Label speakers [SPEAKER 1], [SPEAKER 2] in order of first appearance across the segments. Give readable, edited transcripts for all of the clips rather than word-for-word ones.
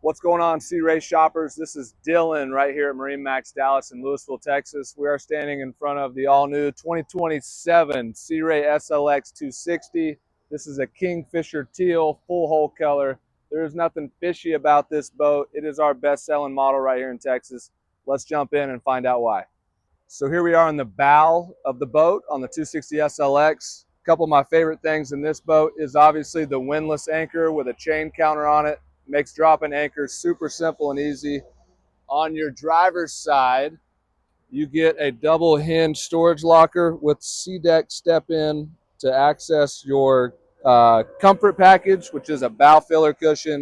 [SPEAKER 1] What's going on, Sea Ray shoppers? This is Dylan right here at MarineMax Dallas in Louisville, Texas. We are standing in front of the all-new 2027 Sea Ray SLX 260. This is a Kingfisher teal, full hull color. There is nothing fishy about this boat. It is our best-selling model right here in Texas. Let's jump in and find out why. So here we are in the bow of the boat on the 260 SLX. A couple of my favorite things in this boat is obviously the windlass anchor with a chain counter on it. Makes dropping anchors super simple and easy. On your driver's side, you get a double hinge storage locker with C-deck step in to access your comfort package, which is a bow filler cushion,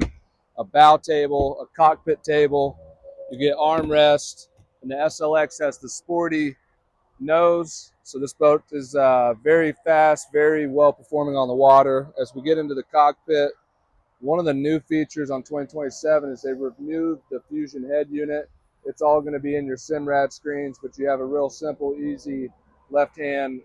[SPEAKER 1] a bow table, a cockpit table. You get armrest, and the SLX has the sporty nose. So this boat is very fast, very well performing on the water. As we get into the cockpit, one of the new features on 2027 is they've removed the Fusion head unit. It's all going to be in your SIMRAD screens, but you have a real simple, easy left-hand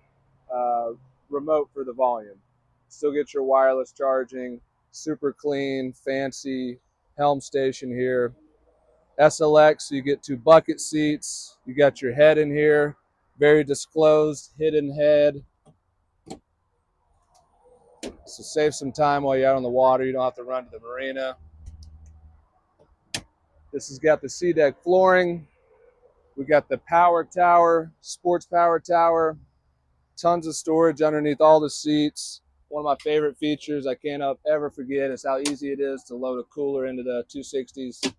[SPEAKER 1] remote for the volume. Still get your wireless charging, super clean, fancy helm station here. SLX, so you get 2 bucket seats. You got your head in here, very disclosed, hidden head. So save some time while you're out on the water. You don't have to run to the marina. This has got the C-deck flooring. We got the power tower, sports power tower, tons of storage underneath all the seats. One of my favorite features I can't ever forget is how easy it is to load a cooler into the 260s.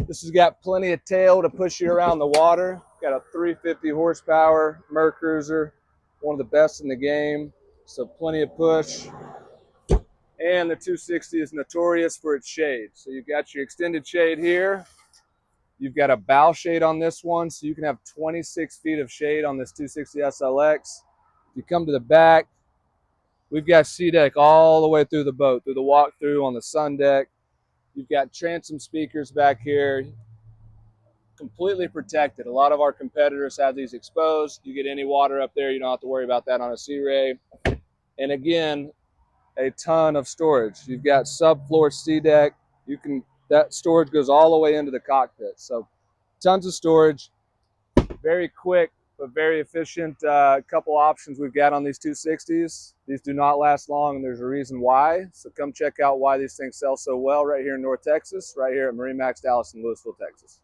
[SPEAKER 1] This has got plenty of tail to push you around the water. Got a 350 horsepower Mercruiser, one of the best in the game. So plenty of push. And the 260 is notorious for its shade. So you've got your extended shade here. You've got a bow shade on this one, so you can have 26 feet of shade on this 260 SLX. If you come to the back, we've got C-deck all the way through the boat, through the walk-through on the sun deck. You've got transom speakers back here, completely protected. A lot of our competitors have these exposed. You get any water up there, you don't have to worry about that on a Sea Ray. And again, a ton of storage. You've got subfloor C-deck. That storage goes all the way into the cockpit. So tons of storage, very quick but very efficient. Couple options we've got on these 260s. These do not last long, and there's a reason why. So come check out why these things sell so well right here in North Texas, right here at MarineMax Dallas in Louisville, Texas.